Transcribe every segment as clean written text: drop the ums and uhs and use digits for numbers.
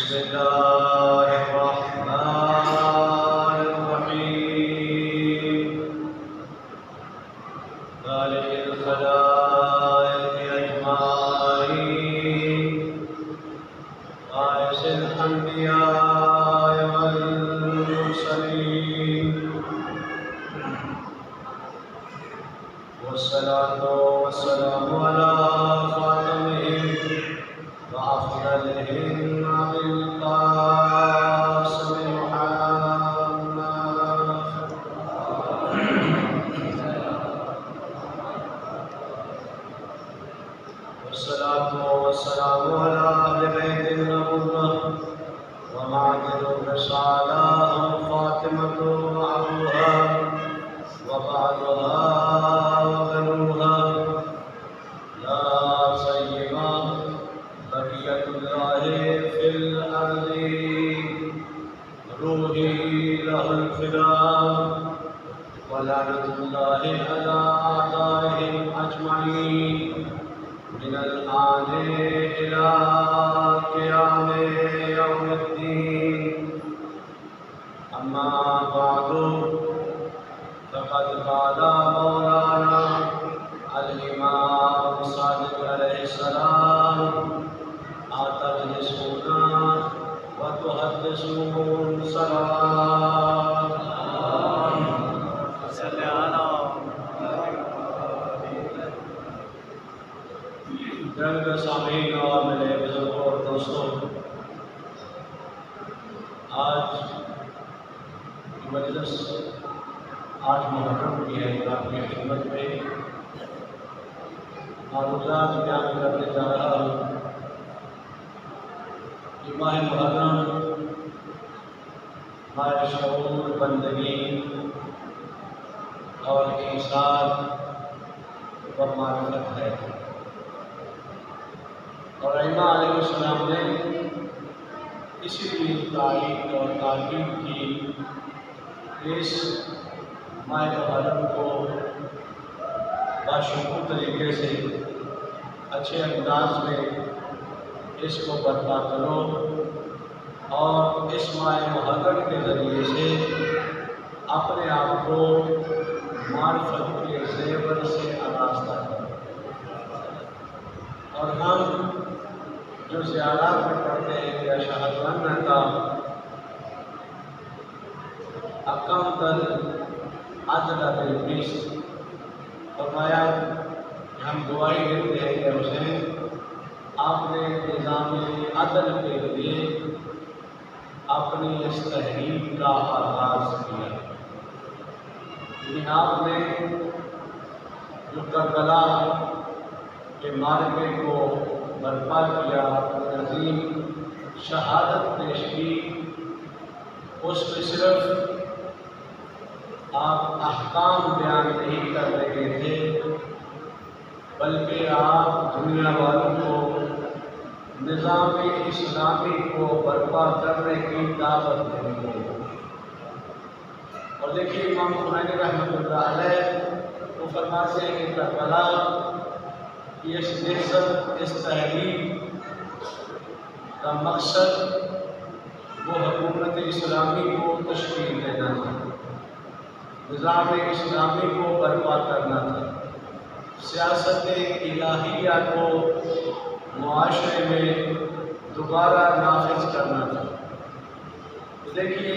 بسم الله الرحمن الرحيم خالق الخلائق أجمعين باعث الأنبياء والمرسلين والصلاة والسلام على خاتمهم وأفضلهم أبي القاسم محمد والصلاة والسلام على أهل بيت النبوة ومعدن الرسالة فاطمة وأبوها وبعضها وبنوها لا سيما بقية الله في الأرض روحي له الفداء ولعنة الله على أعدائهم أجمعين من الآن إلى قيام يوم الدين أما بعد فقد قال مولانا الإمام الصادق عليه السلام أتجلسون وتحدثون صلاة صل على درد سامعین اور میرے بزرگوں اور دوستوں، آج کی مجلس 8 محرم کی ہے۔ آپ کی خدمت میں معروضات بیان کرنے جا رہا ہوں۔ ماہ محرم ماہ شعور، بندگی اور ایثار و معرفت ہے، اور ائمہ علیہ السلام نے اسی لیے تعریف اور تاکید کی کہ اس ماہ محرم کو باشعور طریقے سے اچھے انداز میں اس کو برپا کرو اور اس ماہ محرم کے ذریعے سے اپنے آپ کو معرفت کے زیور سے آراستہ کرو۔ اور ہم جو زیارات میں پڑھتے ہیں کہ اشہد انک اقمت العدل بالقسط، فرمایا کہ ہم دعائی دیتے ہیں کہ حسین آپ نے نظام عدل کے لیے اپنی اس تحریک کا آغاز کیا، یعنی آپ نے جو کربلا کے معرکے کو برپا کیا، اپنی عظیم شہادت پیش کی، اس میں صرف آپ احکام بیان نہیں کر رہے تھے بلکہ آپ دنیا والوں کو نظام اسلامی کو برپا کرنے کی دعوت دیں گے۔ اور دیکھیے امام خمینی رحمۃ اللہ علیہ وہ فرماتے ہیں کہ کربلا کی اس نہضت، اس تحریک کا مقصد وہ حکومت اسلامی کو تشکیل دینا تھا، نظام اسلامی کو برپا کرنا تھا، سیاست الہیہ کو معاشرے میں دوبارہ نافذ کرنا تھا۔ دیکھیے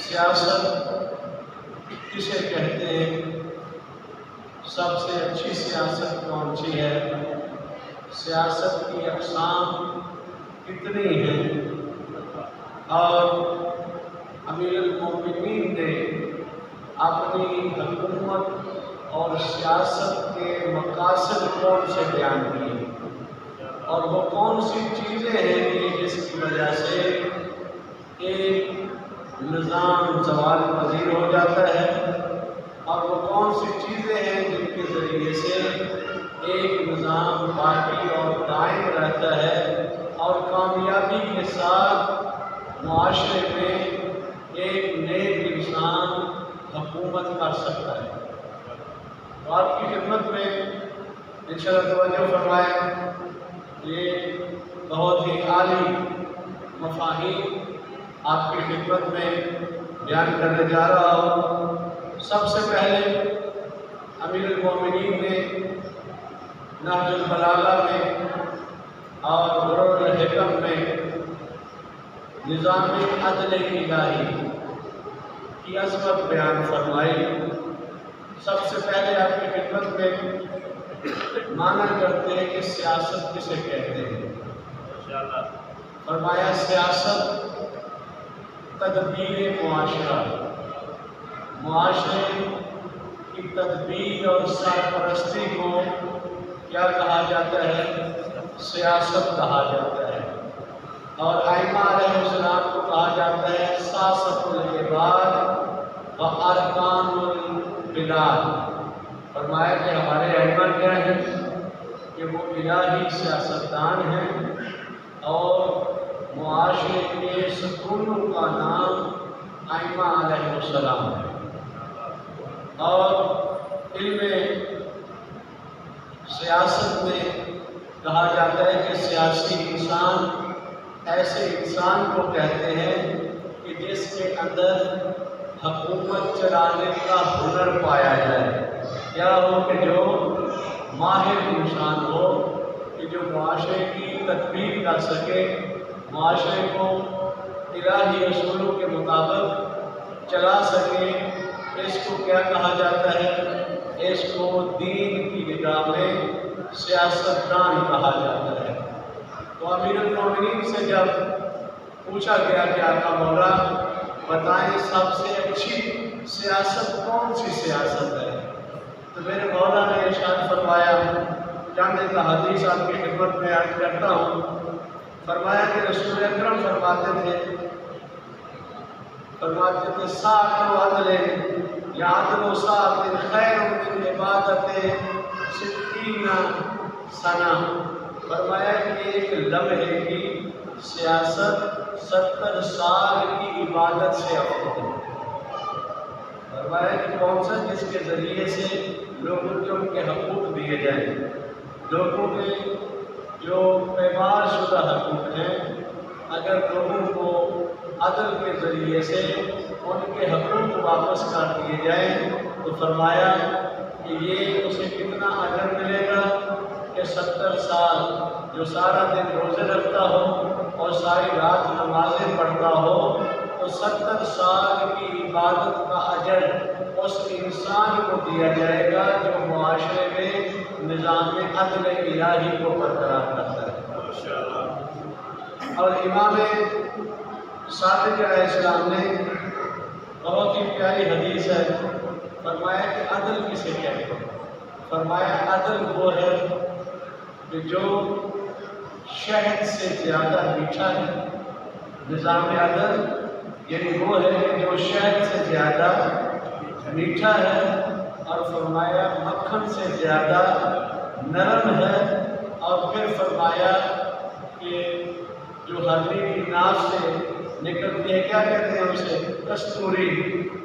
سیاست کسے کہتے ہیں؟ سب سے اچھی سیاست کون سی ہے؟ سیاست کی اقسام کتنی ہیں؟ اور امیر المومنین نے اپنی حکومت اور سیاست کے مقاصد کون سے بیان کیے، اور وہ کون سی چیزیں ہیں کہ جس کی وجہ سے ایک نظام زوال پذیر ہو جاتا ہے، اور وہ کون سی چیزیں ہیں جن کے ذریعے سے ایک نظام باقی اور قائم رہتا ہے اور کامیابی کے ساتھ معاشرے میں ایک نیک انسان حکومت کر سکتا ہے۔ تو آپ کی خدمت میں انشاءاللہ توجہ فرمائیں، یہ بہت ہی عالی مفاہیم آپ کی خدمت میں بیان کرنے جا رہا ہوں۔ سب سے پہلے امیر المومنین نے نہج البلاغہ میں اور درر الحکم میں نظام عدل الہی کی عظمت بیان فرمائی۔ سب سے پہلے آپ کی خدمت میں معنی کرتے ہیں کہ سیاست کسے کہتے ہیں۔ فرمایا سیاست تدبیر معاشرہ، معاشرے کی تدبیر اور سرپرستی کو کیا کہا جاتا ہے؟ سیاست کہا جاتا ہے۔ اور ائمہ علیہ السلام کو کہا جاتا ہے سیاست العباد و ارکان البلاد۔ فرمایا کہ ہمارے ائمہ کیا ہیں کہ وہ الہی سیاستدان ہیں اور معاشرے کے ستونوں کا نام ائمہ علیہ السلام ہے۔ اور علم سیاست میں کہا جاتا ہے کہ سیاسی انسان ایسے انسان کو کہتے ہیں کہ جس کے اندر حکومت چلانے کا ہنر پایا جائے، کیا ہو کہ جو ماہر انسان ہو کہ جو معاشرے کی تدبیر کر سکے، معاشرے کو الہی اصولوں کے مطابق چلا سکے۔ اس کو کیا کہا جاتا ہے؟ اس کو دین کی نگاہ میں سیاستدان کہا جاتا ہے۔ تو امیر المومنین سے جب پوچھا گیا کہ آقا مولا بتائیں سب سے اچھی سیاست کون سی سیاست ہے، تو میرے مولا نے ارشاد فرمایا، چند ایک حدیث آپ کی خدمت میں عرض کرتا ہوں۔ فرمایا کہ رسول اکرم فرماتے تھے ساعت و عدل یا عدل و ساعت خیر من عبادت 60 سنہ۔ فرمایا کہ ایک لمحے کی سیاست 70 سال کی عبادت سے افضل ہے۔ فرمایا کہ کون سا؟ جس کے ذریعے سے لوگوں کے ان کے حقوق دیے جائیں، لوگوں کے جو پیمار شدہ حقوق ہیں، اگر لوگوں کو عدل کے ذریعے سے ان کے حقوق واپس کر دیے جائیں تو فرمایا کہ یہ اسے کتنا اجر ملے گا کہ 70 سال جو سارا دن روزے رکھتا ہو اور ساری رات نمازیں پڑھتا ہو تو 70 سال کی عبادت کا اجر اس انسان کو دیا جائے گا جو معاشرے میں نظام عدل الہی کو برقرار کرتا ہے۔ اور امام صادق علیہ السلام نے بہت ہی پیاری حدیث ہے، فرمایا کہ عدل کسے کہتے ہیں؟ فرمایا عدل وہ ہے کہ جو شہد سے زیادہ میٹھا ہے۔ نظام عدل یعنی وہ ہے کہ جو شہد سے زیادہ میٹھا ہے، اور فرمایا مکھن سے زیادہ نرم ہے، اور پھر فرمایا کہ جو ہلدی کی ناف سے نکلتی ہے کیا کہتے ہیں اسے؟ کستوری۔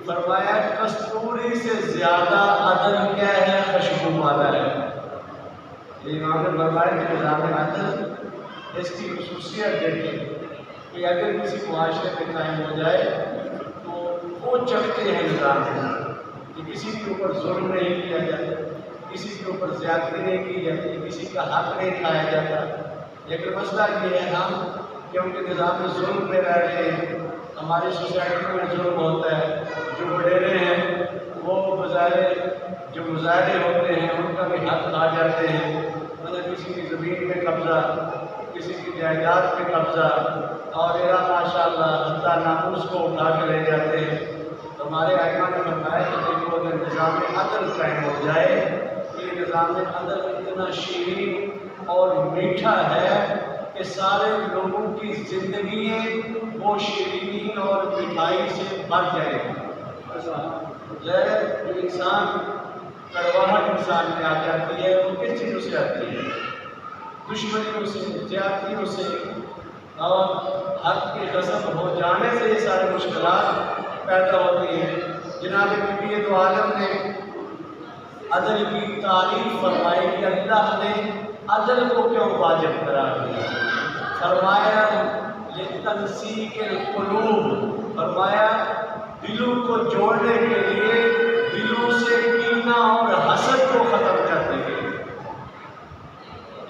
فرمایا کستوری سے زیادہ عدل کیا ہے؟ خوشبو والا ہے۔ امام نے فرمایا کہ نظام عدل اس کی خصوصیت دیکھیں کہ اگر کسی معاشرے میں قائم ہو جائے تو وہ چکھتے ہیں نظام کہ کسی کے اوپر ظلم نہیں کیا جاتا، کسی کے اوپر زیادتی نہیں کی جاتی، کسی کا حق نہیں کھایا جاتا۔ لیکن مسئلہ یہ ہے ہم کیونکہ نظام ظلم میں رہ رہے ہیں، ہماری سوسائٹی میں ظلم ہوتا ہے، جو وڈیرے ہیں وہ جو مظاہرے ہوتے ہیں ان کا بھی حق کھا جاتے ہیں، مطلب کسی کی زمین پہ قبضہ، کسی کی جائیداد پہ قبضہ، اور ماشاء اللہ حتیٰ ناموس کو اٹھا کے لے جاتے ہیں۔ تو ہمارے ائمہ نے فرمایا کہ دیکھو اگر نظام عدل قائم ہو جائے، یہ نظام عدل اتنا شیرین اور میٹھا ہے کہ سارے لوگوں کی زندگی وہ شیرینی اور مٹھائی سے بھر جائے گی۔ جو انسان کڑواہٹ انسان میں آ جاتی ہے وہ کس چیزوں سے آتی ہے؟ دشمنیوں سے، زیادتیوں سے، اور حق کے غصب ہو جانے سے یہ ساری مشکلات پیدا ہوتی ہیں۔ جناب بی بی دو عالم نے عدل کی تعریف فرمائی کہ اللہ نے عدل کو کیوں واجب قرار دیا۔ فرمایا لِتَنْسِیقِ الْقُلُوبِ، فرمایا دلوں کو جوڑنے کے لیے، دلوں سے کینہ اور حسد کو ختم کرنے کے لیے۔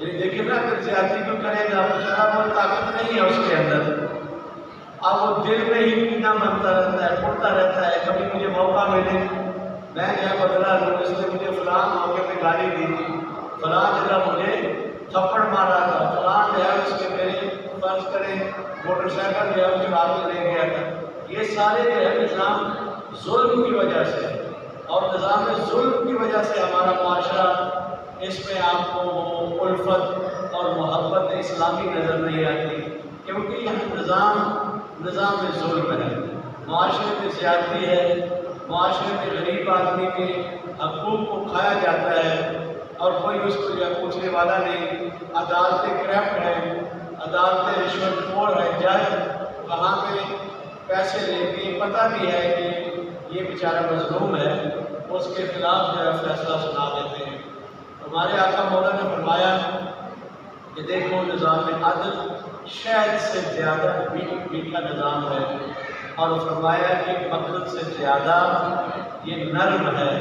یہ دیکھیں نا، اگر زیادتی کو کرے گا بچارا، وہ طاقت نہیں ہے اس کے اندر، اب وہ دل میں ہی کینہ بنتا رہتا ہے، پڑتا رہتا ہے۔ کبھی مجھے موقع ملے میں جو بدلا لوں، اس نے مجھے فلاں موقع پہ گالی دی تھی، فلاں جگہ مجھے تھپڑ مارا تھا، فلاں جو ہے اس کے میرے فرض کریں موٹر سائیکل جو ہے وہ چلا کے لے گیا تھا۔ یہ سارے جو ہے نظام ظلم کی وجہ سے، اور نظام ظلم کی وجہ سے ہمارا معاشرہ، اس میں آپ کو الفت اور محبت اسلامی نظر نہیں آتی، کیونکہ یہ نظام ظلم ہے۔ معاشرے میں زیادتی ہے، معاشرے میں غریب آدمی کے حقوق کو کھایا جاتا ہے اور کوئی اس کو جو پوچھنے والا نہیں۔ عدالتیں کرپٹ ہیں، عدالتیں رشوت خور ہیں، جج کہاں پہ پیسے لے کے پتہ بھی ہے کہ یہ بیچارہ مظلوم ہے، اس کے خلاف جو ہے فیصلہ سنا دیتے ہیں۔ ہمارے آقا مولا نے فرمایا کہ دیکھو نظام عدل شہد سے زیادہ میٹھا نظام ہے، اور فرمایا کہ مکھن سے زیادہ یہ نرم ہے،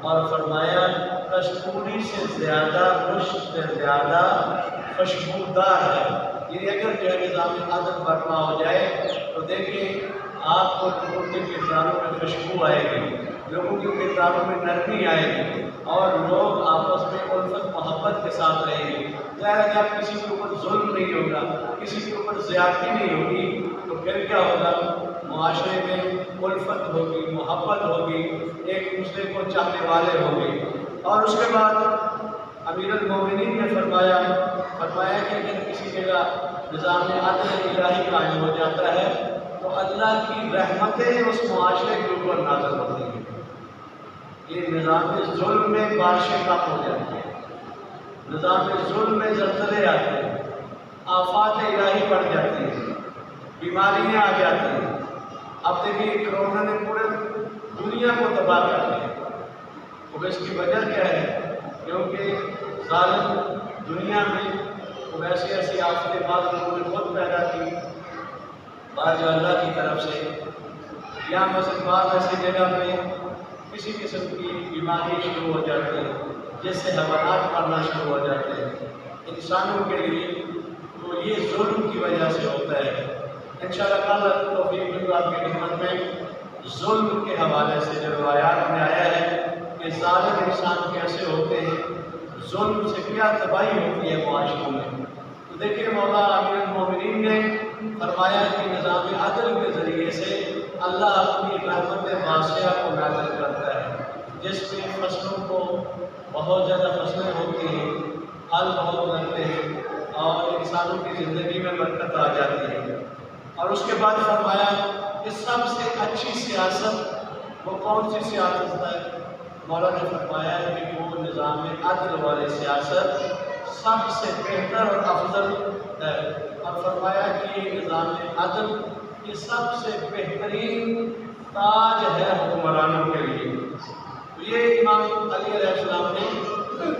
اور فرمایا کستوری سے زیادہ، مشک سے زیادہ خوشبودار ہے۔ یہ اگر جو ہے نظام عدل برپا ہو جائے تو دیکھیں آپ کو لوگوں کے کرداروں میں خوشبو آئے گی، لوگوں کے کرداروں میں نرمی آئے گی، اور لوگ آپس میں الفت محبت کے ساتھ رہیں گے۔ ظاہر جب کسی کے اوپر ظلم نہیں ہوگا، کسی کے اوپر زیادتی نہیں ہوگی، تو پھر کیا ہوگا؟ معاشرے میں الفت ہوگی، محبت ہوگی، ایک دوسرے کو چاہنے والے ہوں گے۔ اور اس کے بعد امیر المومنین نے فرمایا کہ اگر کسی جگہ نظام عدل الہی قائم ہو جاتا ہے تو اللہ کی رحمتیں اس معاشرے کے اوپر نازل ہوتی ہیں۔ یہ نظام ظلم میں بارشیں کم ہو جاتی ہیں، نظام ظلم میں زلزلے آتے ہیں، آفات الہی بڑھ جاتی ہیں، بیماریاں آ جاتی ہیں۔ اب دیکھیے کرونا نے پورے دنیا کو تباہ کر دیا، اب اس کی وجہ کیا ہے؟ کیونکہ ظالم دنیا میں وہ ایسی آفتیں بعض لوگوں نے خود پیدا کی، بعض اللہ کی طرف سے، یا مثلا بعض ایسی جگہ پہ کسی قسم کی بیماری شروع ہو جاتی ہے جس سے حیوانات مرنا شروع ہو جاتے ہیں انسانوں کے لیے، تو یہ ظلم کی وجہ سے ہوتا ہے۔ انشاءاللہ کل توفیق ملی آپ کی خدمت میں ظلم کے حوالے سے جو روایات میں آیا ہے کہ ظالم انسان کیسے ہوتے ہیں، ظلم سے کیا تباہی ہوتی ہے معاشروں میں۔ تو دیکھیں مولا امیر المومنین نے فرمایا کہ نظام عدل کے ذریعے سے اللہ اپنی رحمت واسعہ کو نازل کرتا ہے، جس میں فصلوں کو بہت زیادہ فصلیں ہوتی ہیں، پھل بہت لگتے ہیں، اور انسانوں کی زندگی میں برکت آ جاتی ہے۔ اور اس کے بعد فرمایا کہ سب سے اچھی سیاست وہ کون سی سیاست ہے؟ مولا نے فرمایا کہ وہ نظام عدل والی سیاست سب سے بہتر اور افضل ہے، اور فرمایا کہ یہ نظام عدل یہ سب سے بہترین تاج ہے حکمرانوں کے لیے۔ یہ امام علی علیہ السلام نے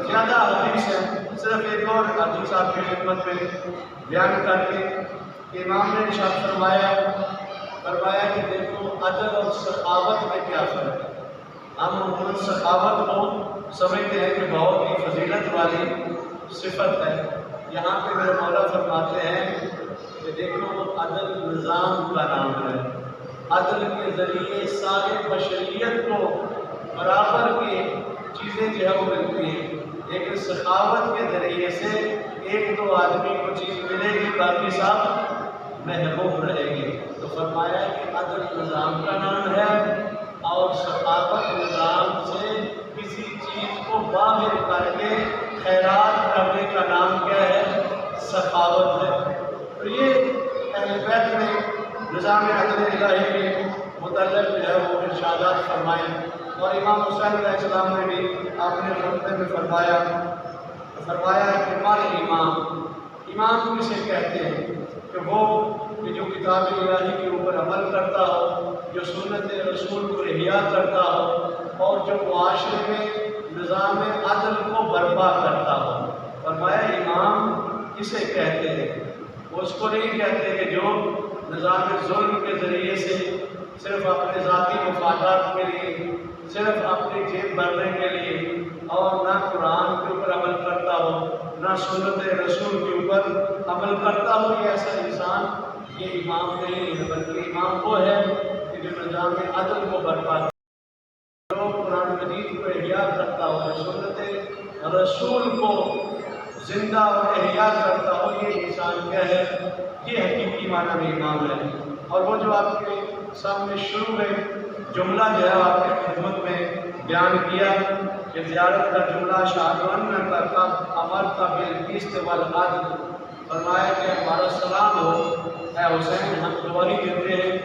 زیادہ حدیث ہے، صرف ایک اور حدیث آپ کی خدمت میں بیان کر کے کہ امام نے ارشاد فرمایا کہ دیکھو عدل اور سخاوت میں کیا فرق ہے۔ ہم عموماً سخاوت کو سمجھتے ہیں کہ بہت ہی فضیلت والی صفت ہے، یہاں پہ میرے مولا فرماتے ہیں کہ دیکھو عدل نظام کا نام ہے، عدل کے ذریعے سارے بشریت کو برابر کی چیزیں جو ہے وہ ملتی ہیں، لیکن سخاوت کے ذریعے سے ایک دو آدمی کو چیز ملے گی، باقی سب محبوب رہے گی۔ تو فرمایا کہ عدل نظام کا نام ہے، اور سخاوت نظام سے کسی چیز کو باہر کر کے خیرات کرنے کا نام کیا ہے؟ سخاوت ہے۔ تو یہ اہل بیت میں نظام عدل الہی کے متعلق جو ہے وہ ارشادات فرمائے، اور امام حسین علیہ السلام نے بھی اپنے خطبے میں فرمایا کہ امام کسے کہتے ہیں؟ کہ وہ جو کتاب الہی کے اوپر عمل کرتا ہو، جو سنت رسول کو احیا کرتا ہو، اور جو معاشرے میں نظام عدل کو برپا کرتا ہو۔ فرمایا امام کسے کہتے ہیں؟ وہ اس کو نہیں کہتے کہ جو نظام ظلم کے ذریعے سے صرف اپنے ذاتی مفادات کے لیے، صرف اپنی جیب بھرنے کے لیے اور نہ قرآن کے اوپر عمل کرتا ہو، نہ سنت رسول کے اوپر عمل کرتا ہو، یہ ایسا انسان یہ امام نہیں ہے، بلکہ امام وہ ہے کہ جو نظام عدل کو برپا کرے، جو قرآن مجید کو احیاء کرتا ہو، سنت رسول کو زندہ اور احیاء کرتا ہو، یہ انسان کیا ہے؟ یہ حقیقی معنی میں امام ہے۔ اور وہ جو آپ کے سامنے شروع میں جملہ جو ہے آپ کی خدمت میں بیان کیا کہ زیارت کا جملہ شاہد ان کا امرت بالقسط والعدل، فرمایا کہ ہمارا سلام ہو اے حسین، ہم گواہی دیتے ہیں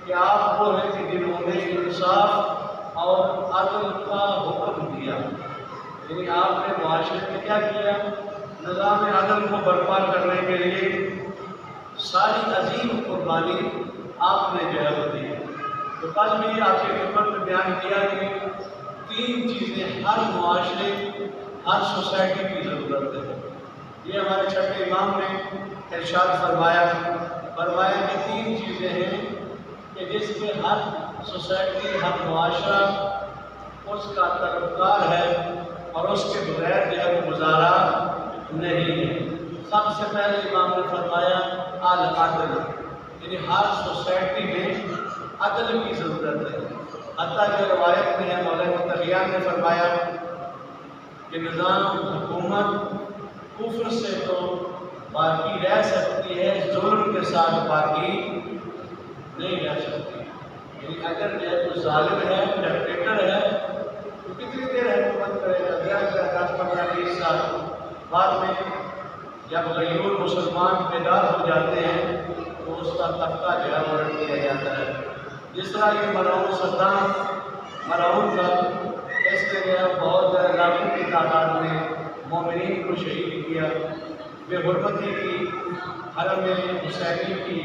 کہ آپ وہ ہیں کہ جنہوں نے انصاف اور عدل کا حکم دیا، یعنی آپ نے معاشرے میں کیا کیا؟ نظام عدل کو برپا کرنے کے لیے ساری عظیم قربانی آپ نے جو ہے وہ دی۔ تو کل بھی آپ کی خدمت میں بیان کیا کہ 3 چیزیں ہر معاشرے، ہر سوسائٹی کی ضرورت ہے۔ یہ ہمارے چھٹے امام نے ارشاد فرمایا کہ 3 چیزیں ہیں کہ جس کے ہر سوسائٹی، ہر معاشرہ اس کا طلبگار ہے اور اس کے بغیر جو ہے وہ گزارا نہیں ہے۔ سب سے پہلے امام نے فرمایا العدل، یعنی ہر سوسائٹی میں عدل کی ضرورت ہے۔ حتیٰ جو روایت میں ہے مولانا تقیان نے فرمایا کہ نظام حکومت کفر سے تو باقی رہ سکتی ہے، ظلم کے ساتھ باقی نہیں رہ سکتی۔ یعنی اگر جو ہے کوئی ظالم ہے، ڈکٹیٹر ہے، تو کتنی دیر حکومت کرے گا؟ 10 15 20 سال بعد میں جب غیور مسلمان بیدار ہو جاتے ہیں تو اس کا تختہ جو ہے وہ رکھ دیا جاتا ہے۔ جس طرح یہ مرعون صدام مرعون تھا، اس نے جو ہے بہت لاکھوں کی تعداد میں مومنین کو شہید کیا، بے حرمتی کی، حرم حسینی کی،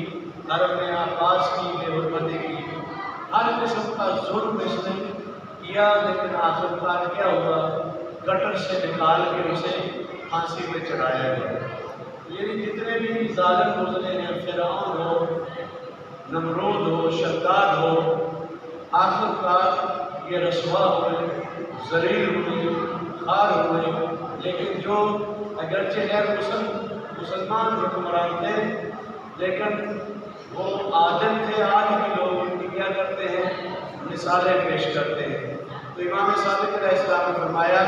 حرم عباس کی بے حرمتی کی، ہر قسم کا ظلم اس نے کیا، لیکن آخرکار کیا ہوا؟ گٹر سے نکال کے اسے پھانسی پہ چڑھایا گیا۔ یعنی جتنے بھی ظالم گزرے ہیں، فرعون ہو، نمرود ہو، شداد ہو، آخرکار یہ رسوا ہوئے، ذلیل ہوئے، خوار ہوئے، لیکن جو اگرچہ غیر مسلمان حکمران تھے لیکن وہ عادل تھے۔ آج بھی لوگ ان کی کیا کرتے ہیں؟ مثالیں پیش کرتے ہیں۔ تو امام صادق علیہ السلام نے فرمایا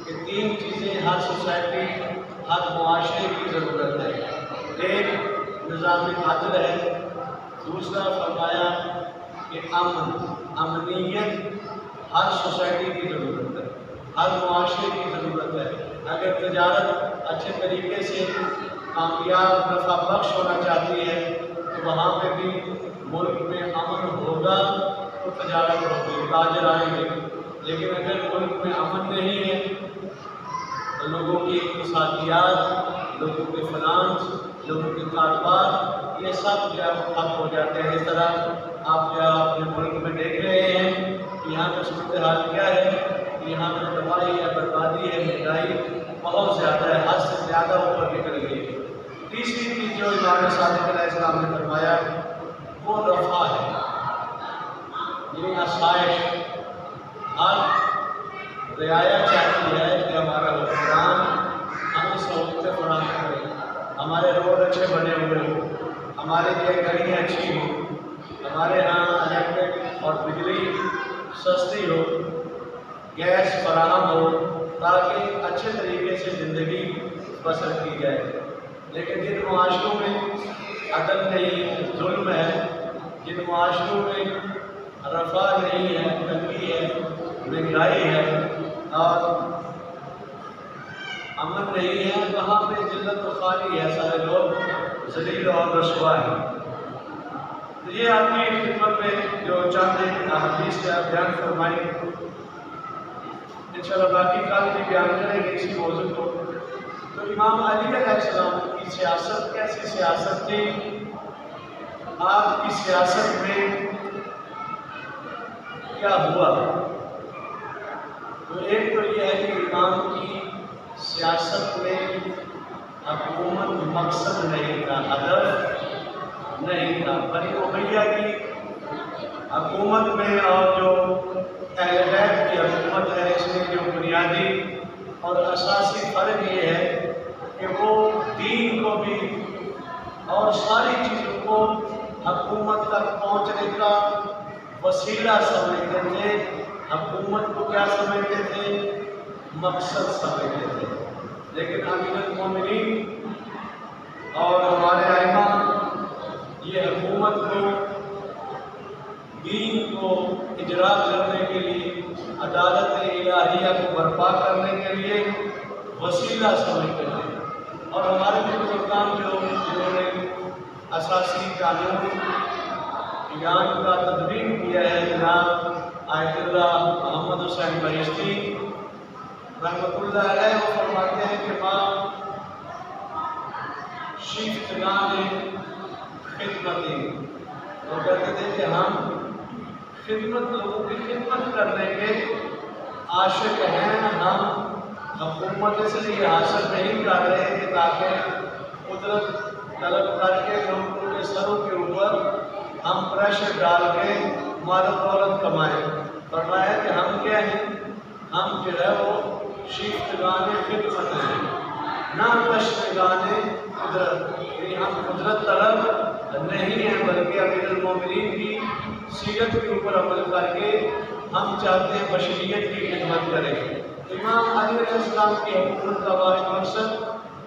کہ 3 چیزیں ہر سوسائٹی، ہر معاشرے کی ضرورت ہے۔ ایک نظام عدل ہے، دوسرا فرمایا کہ امنیت ہر سوسائٹی کی ضرورت ہے، ہر معاشرے کی ضرورت ہے۔ اگر تجارت اچھے طریقے سے کامیاب نفع بخش ہونا چاہتی ہے تو وہاں پہ بھی ملک میں امن ہوگا تو تجارت ہوگی، تاجر آئیں گے۔ لیکن اگر ملک میں امن نہیں ہے تو لوگوں کی اقتصادیات، لوگوں کے فنانس، لوگوں کے کاروبار، یہ سب جو ہے ٹھپ ہو جاتے ہیں۔ اس طرح آپ جو اپنے ملک میں دیکھ رہے ہیں یہاں کا صورتحال کیا ہے؟ یہاں پر تباہی ہے، بربادی ہے، مہنگائی بہت زیادہ ہے، حد سے زیادہ اوپر نکل گئی۔ تیسری چیز جو امام صادق علیہ السلام نے فرمایا وہ رفع ہے، یعنی آسائش۔ ہر رعایا چاہتی ہے کہ ہمارا حکمران ہمیں سہولتیں فراہم کرے، ہمارے روڈ اچھے بنے ہوئے ہوں، ہمارے لیے گاڑیاں اچھی ہوں، ہمارے ہاں الیکٹرک اور بجلی سستی ہو، گیس فراہم ہو، تاکہ اچھے طریقے سے زندگی بسر کی جائے۔ لیکن جن معاشروں میں عدل نہیں ہے، ظلم ہے، جن معاشروں میں رفع نہیں ہے، تنگی ہے، مہنگائی ہے اور امن نہیں ہے، وہاں پہ ذلت و خواری ہے، سارے لوگ ذلیل اور رسوا ہیں۔ تو یہ آپ کی خدمت میں جو چند احادیث کا بیان فرمائی، انشاءاللہ باقی کل بھی بیان کریں گے اسی موضوع کو۔ تو امام علی علیہ السلام کی سیاست کیسی سیاست تھی؟ آپ کی سیاست میں کیا ہوا؟ تو ایک تو یہ ہے کہ امام کی سیاست میں حکومت مقصد نہیں تھا، ہدف نہیں تھا۔ بنی امیہ کی حکومت میں اور جو اہل بیت کی حکومت ہے، اس میں جو بنیادی اور اساسی فرق یہ ہے کہ وہ دین کو بھی اور ساری چیزوں کو حکومت تک پہنچنے کا وسیلہ سمجھتے تھے۔ حکومت کو کیا سمجھتے تھے؟ مقصد سمجھتے تھے۔ لیکن امیر المومنین اور ہمارے ائمہ یہ حکومت کو دین کو اجرا کرنے کے لیے، عدالت الہیہ کو برپا کرنے کے لیے وسیلہ سمجھتے تھے۔ اور ہمارے بزرگان جنہوں نے اساسی قانون ایران کا تدوین کیا ہے، جناب آیت اللہ محمد حسین بہشتی رحمۃ اللہ علیہ، وہ فرماتے ہیں کہ ماں شیفتگان خدمتی، وہ کہتے تھے کہ ہم خدمت، لوگوں کی خدمت کرنے کے عاشق ہیں۔ ہم حکومت اس لیے حاصل نہیں کر رہے کہ تاکہ قدرت طلب کر کے لوگوں کے سروں کے اوپر ہم پریشر ڈال کے مال و دولت کمائیں۔ فرمایا کہ ہم کیا ہیں؟ ہم جو ہے وہ شیفتگان خدمت ہیں، نہ تشنگان قدرت، یعنی ہم قدرت طلب نہیں ہیں، بلکہ امیر المومنین کی سیرت کے اوپر عمل کر کے ہم چاہتے ہیں بشریت کی خدمت کریں۔ امام علی علیہ السلام کی حکومت کا واحد مقصد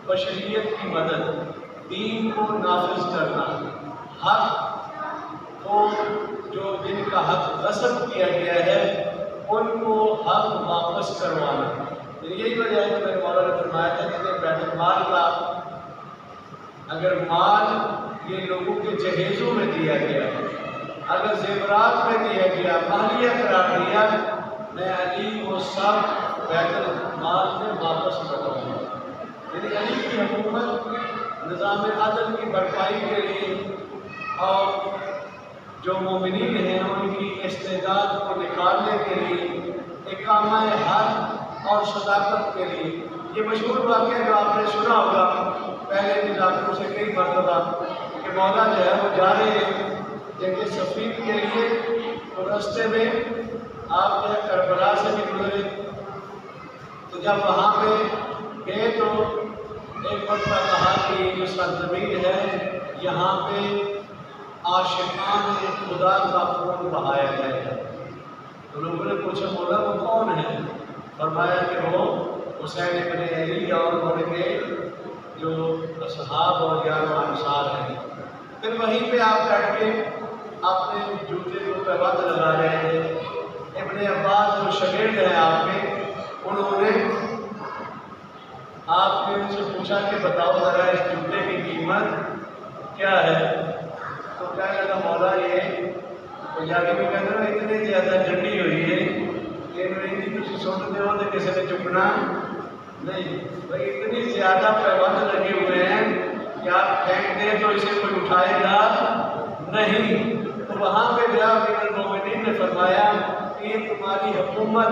بشریت کی مدد، دین کو نافذ کرنا، حق کو جو جن کا حق غصب کیا گیا ہے ان کو حق واپس کروانا۔ یہی وجہ ہے کہ میرے مولا نے فرمایا تھا کہ بیت المال کا اگر مال یہ لوگوں کے جہیزوں میں دیا گیا، اگر زیورات میں دیا گیا، مالیہ قرار دیا، میں علی وہ سب بیت المال میں واپس کرواؤں گا۔ یعنی علی کی حکومت نظام عدل کی بھرپائی کے لیے اور جو مومنین ہیں ان کی استعداد کو نکھارنے کے لیے، اقامہ حق اور صداقت کے لیے، یہ مشہور واقعہ جو آپ نے سنا ہوگا پہلے نظاموں سے کئی مرتبہ کہ مولا جو ہے وہ جا رہے ہیں جنگ صفین کے لیے، تو راستے میں آپ جو ہے کربلا سے بھی گزرے، تو جب وہاں پہ گئے تو ایک مرتبہ کہا کہ یہ جو سرزمین ہے یہاں پہ عاشقان خدا کا خون بہایا گیا ہے۔ تو لوگوں نے پوچھا مولا وہ کون ہے؟ فرمایا کہ وہ حسین ابن علی اور ان کے جو اصحاب اور یار و انصار ہیں۔ پھر وہیں پہ آپ بیٹھ کے اپنے جوتے کو پابند لگا رہے تھے۔ ابن عباس جو شاگرد ہیں آپ کے، انہوں نے آپ نے ان سے پوچھا کہ بتاؤ ذرا اس جوتے کی قیمت کیا ہے؟ تو کہنے لگا مولا یہ پنجابی میں کہتے ہیں اتنی زیادہ جنڈی ہوئی ہے کہ نہیں تھی سنتے ہو تو کسی نے چکنا نہیں، بھائی اتنی زیادہ پیبند لگے ہوئے ہیں کہ آپ پھینک دیں تو اسے کوئی اٹھائے گا نہیں۔ تو وہاں پہ گیا امیر المومنین نے فرمایا کہ یہ تمہاری حکومت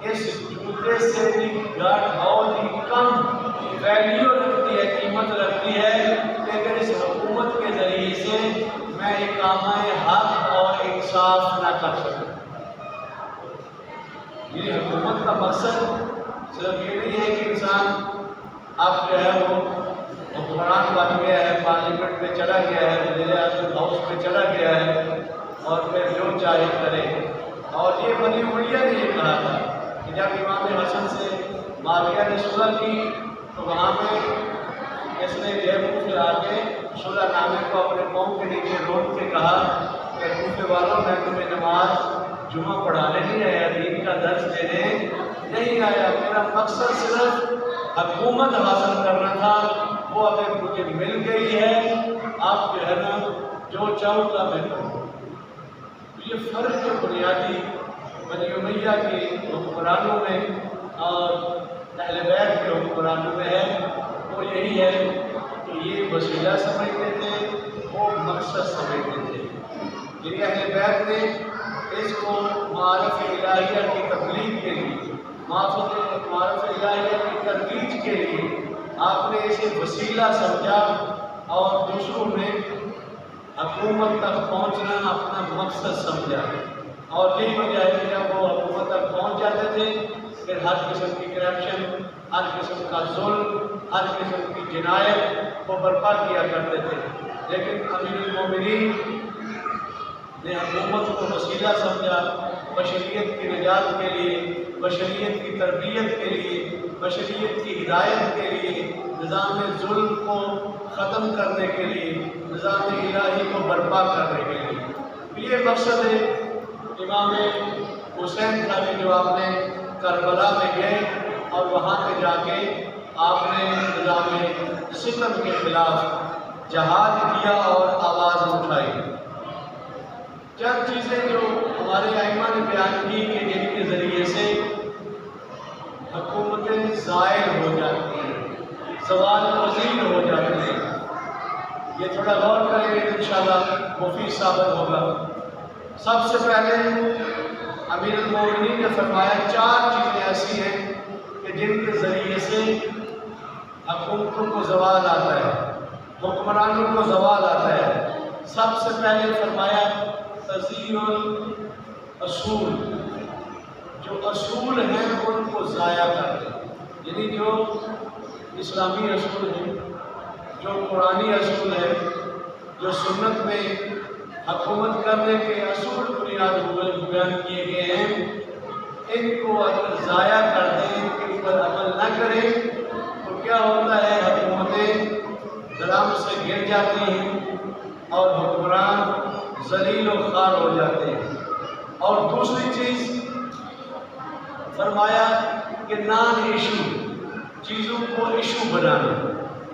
اس جوتے سے بھی بہت ہی کم ویلیو رکھتی ہے، قیمت رکھتی ہے، لیکن اس حکومت کے ذریعے سے میں اقامہ حق اور انصاف نہ کر سکوں۔ یہ حکومت کا مقصد صرف یہ نہیں ہے کہ انسان اب جو ہے وہ حکمران بن گیا ہے، پارلیمنٹ میں چلا گیا ہے، وزیر اعظم ہاؤس میں چلا گیا ہے اور پھر جو چاہے کرے۔ اور یہ بنی امیہ نے یہ کہا تھا کہ جب امام حسن سے معاویہ نے صلح کی تو وہاں پہ اس نے جے سے آ کے صلح نامے کو اپنے قوم کے نیچے روک کے کہا کہ کوفے والوں میں تمہیں نماز جمعہ پڑھانے نہیں آیا، دین کا درس دینے نہیں آیا، میرا مقصد صرف حکومت حاصل کرنا تھا، وہ ابھی مجھے مل گئی ہے، آپ جو ہے نا جو چاہوں گا میں کروں۔ یہ فرق جو بنیادی بنی امیہ کے حکمرانوں میں اور اہل بیت کے حکمرانوں میں ہے وہ یہی ہے کہ یہ وسیلہ سمجھتے تھے، وہ مقصد سمجھتے تھے۔ یہ اہل بیت نے اس کو معارف الہیہ کی تبلیغ کے لیے، معارف الہیہ کی ترویج کے لیے آپ نے اسے وسیلہ سمجھا اور دوسروں میں حکومت تک پہنچنا اپنا مقصد سمجھا، اور یہی وجہ ہے کہ جب وہ حکومت تک پہنچ جاتے تھے پھر ہر قسم کی کرپشن، ہر قسم کا ظلم، ہر قسم کی جنایت کو برپا کیا کرتے تھے۔ لیکن امیر المومنین نے حکومت کو وسیلہ سمجھا بشریت کی نجات کے لیے، بشریت کی تربیت کے لیے، بشریت کی ہدایت کے لیے، نظام ظلم کو ختم کرنے کے لیے، نظام الہی کو برپا کرنے کے لیے۔ یہ مقصد ہے امام حسین کا بھی، جو آپ نے کربلا میں گئے اور وہاں پہ جا کے آپ نے نظام ستم کے خلاف جہاد کیا اور آواز اٹھائی۔ چند چیزیں جو ہمارے ائمہ نے بیان کی کہ جن کے ذریعے سے حکومتیں زائل ہو جاتی ہیں، زوال پذیر ہو جاتی ہیں، یہ تھوڑا غور کریں گے تو انشاءاللہ مفید ثابت ہوگا۔ سب سے پہلے امیر المومنین نے فرمایا 4 چیزیں ایسی ہیں کہ جن کے ذریعے سے حکومتوں کو زوال آتا ہے، حکمرانوں کو زوال آتا ہے۔ سب سے پہلے فرمایا تضییع الاصول، جو اصول ہیں ان کو ضائع کر دیں، یعنی جو اسلامی اصول ہیں، جو قرآنی اصول ہے، جو سنت میں حکومت کرنے کے اصول بنیاد بیان کیے گئے ہیں، ان کو اگر ضائع کر دیں، ان پر عمل نہ کریں تو کیا ہوتا ہے، حکومتیں ظلم سے گر جاتی ہیں اور حکمران ذلیل و خوار ہو جاتے ہیں۔ اور دوسری چیز فرمایا کہ نان ایشو، چیزوں کو ایشو بنانا،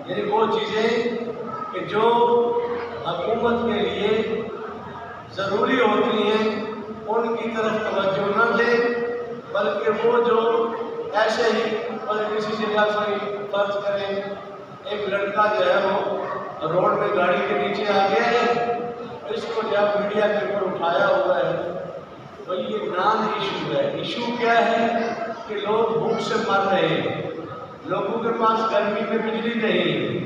یعنی وہ چیزیں کہ جو حکومت کے لیے ضروری ہوتی ہیں ان کی طرف توجہ نہ دیں، بلکہ وہ جو ایسے ہی کسی جگہ کوئی فرض کریں ایک لڑکا جو ہے وہ روڈ پہ گاڑی کے نیچے آ گیا ہے، اس کو جب میڈیا کے اوپر اٹھایا ہوا ہے، تو یہ نان ایشو ہے۔ ایشو کیا ہے کہ لوگ بھوک سے مر رہے ہیں، لوگوں کے پاس گرمی میں بجلی نہیں ہے،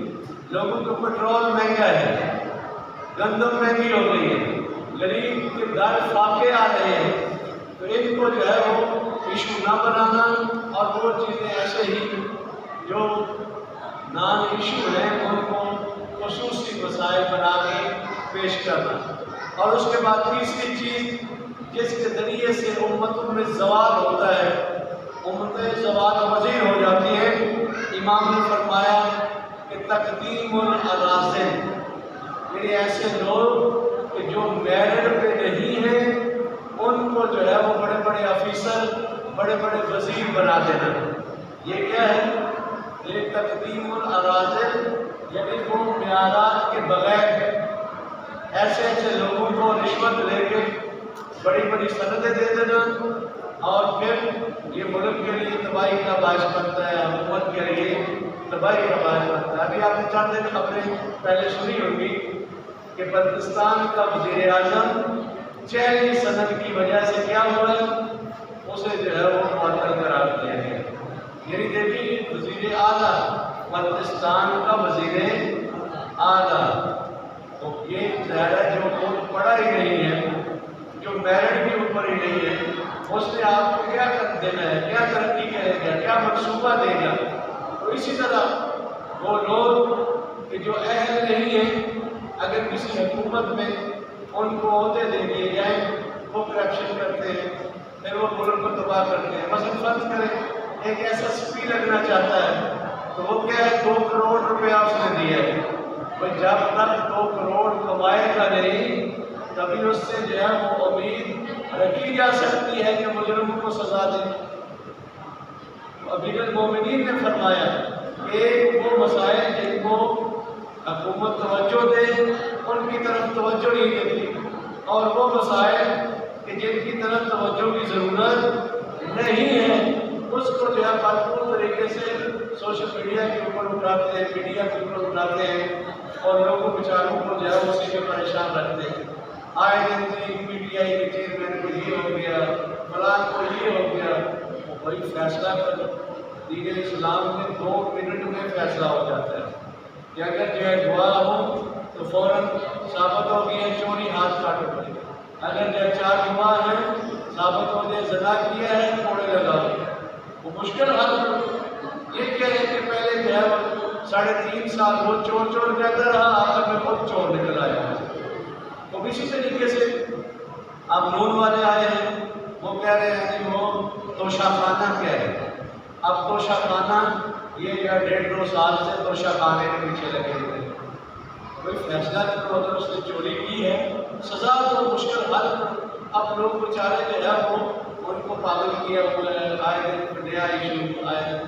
لوگوں کو پیٹرول مہنگا ہے، گندم مہنگی ہو گئی ہے، غریب کے گھر فاقے آ رہے ہیں، تو ان کو جو ہے وہ ایشو نہ بنانا اور وہ چیزیں ایسے ہی جو نان ایشو ہیں ان کو خصوصی مسائل بنا کے پیش کرنا۔ اور اس کے بعد تیسری چیز جس کے ذریعے سے امتوں میں زوال ہوتا ہے، امتیں زوال پذیر ہو جاتی ہیں، امام نے فرمایا کہ تقدیم الارازل، یعنی ایسے لوگ کہ جو میرٹ پہ نہیں ہیں ان کو جو ہے وہ بڑے بڑے آفیسر، بڑے بڑے وزیر بنا دینا۔ یہ کیا ہے؟ یہ تقدیم الارازل، یعنی وہ معیارات کے بغیر ایسے ایسے لوگوں کو رشوت لے کے بڑی بڑی سندیں دے دینا، اور پھر یہ ملک کے لیے تباہی کا باعث بنتا ہے، حکومت کے لیے تباہی کا باعث بنتا ہے۔ ابھی آپ نے چند دن خبریں پہلے سنی ہوگی کہ بلتستان کا وزیر اعظم 40 سند کی وجہ سے کیا ہوا ہے، اسے جو ہے وہ معطل قرار دیا گیا۔ یعنی دیکھیے وزیر اعلیٰ، بلتستان کا وزیر اعلیٰ، تو یہ ظاہر ہے جو خود پڑھا ہی نہیں ہے، جو میرٹ کے اوپر ہی نہیں ہے، اس نے آپ کو کیا کر دینا ہے، کیا ترقی کرے گا، کیا منصوبہ دے گا۔ تو اسی طرح وہ لوگ کہ جو اہل نہیں ہیں، اگر کسی حکومت میں ان کو عہدے دے دیے جائیں، وہ کرپشن کرتے ہیں، پھر وہ ملک کو تباہ کرتے ہیں۔ مثلا فرض کریں ایک ایسا سپی لگنا چاہتا ہے تو وہ کیا ہے 2 کروڑ روپیہ اس نے دیا ہے، جب تک 2 کروڑ کمائے گا نہیں تبھی اس سے جو ہے وہ امید رکھی جا سکتی ہے کہ مجرم کو سزا دے۔ امیر المومنین نے فرمایا کہ وہ مسائل جن کو حکومت توجہ دے ان کی طرف توجہ نہیں دیتی، اور وہ مسائل کہ جن کی طرف توجہ کی ضرورت نہیں ہے اس کو جو ہے بھرپور طریقے سے سوشل میڈیا کے اوپر اٹھاتے ہیں، میڈیا کے اوپر اٹھاتے ہیں، اور لوگوں بیچاروں کو جو ہے اسی میں پریشان رکھتے ہیں۔ آئے دن سے پی ٹی آئی کے چیئرمین کو یہ ہو گیا، فلاں کو یہ ہو گیا، وہ وہی فیصلہ کرو، دین اسلام میں 2 منٹ میں فیصلہ ہو جاتا ہے کہ اگر جو ہے دعا ہو تو فوراً ثابت ہو گیا چوری ہاتھ کاٹو پڑے، اگر جو 4 گواہ ہیں ثابت ہو جائے زنا کیا ہے کوڑے لگاؤ، وہ مشکل حل۔ یہ کیا ہے کہ پہلے جو ہے 3.5 سال وہ چور کہتا رہا، آخر میں خود چور نکل آیا۔ تو اسی طریقے سے اب نون والے آئے ہیں، وہ کہہ رہے ہیں کہ وہ توشہ خانہ کیا ہے۔ اب توشہ خانہ یہ جو ہے 1.5-2 سال سے توشہ خانے کے پیچھے لگے ہوئے ہیں، کوئی فیصلہ کرو، اگر اس نے چوری کی ہے سزا تو مشکل حل۔ اب لوگ بیچارے جو ہے وہ ان کو پاگل کیا ہوا ہے، آئے دن نیا ایشو آئے،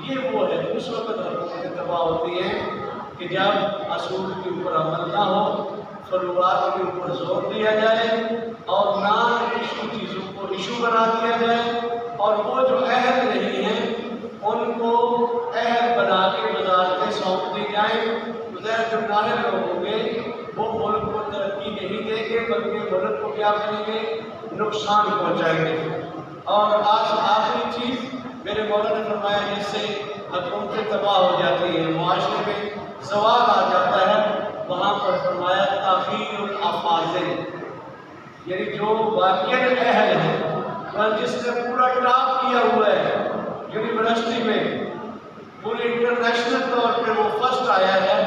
یہ وہ ہے اس وقت حکومتیں تباہ ہوتی ہیں کہ جب اصول کے اوپر عمل نہ ہو، فروعات کے اوپر زور دیا جائے اور نان ایشو چیزوں کو ایشو بنا دیا جائے، اور وہ جو اہل نہیں ہیں ان کو اہل بنا کے وزارتیں سونپ دی جائیں۔ جو نااہل لوگ ہوں گے وہ ملک کو ترقی نہیں دیں گے بلکہ ملک کو کیا کریں گے، نقصان پہنچائیں گے۔ اور آخری چیز میرے مولا نے فرمایا جس سے حکومتیں تباہ ہو جاتی ہیں، معاشرے میں زوال آ جاتا ہے، وہاں پر فرمایا تاخیر الافاضل، یعنی جو واقعی اہل ہے اور جس نے پورا ٹاپ کیا ہوا ہے یونیورسٹی میں، پورے انٹرنیشنل طور پہ وہ فرسٹ آیا ہے،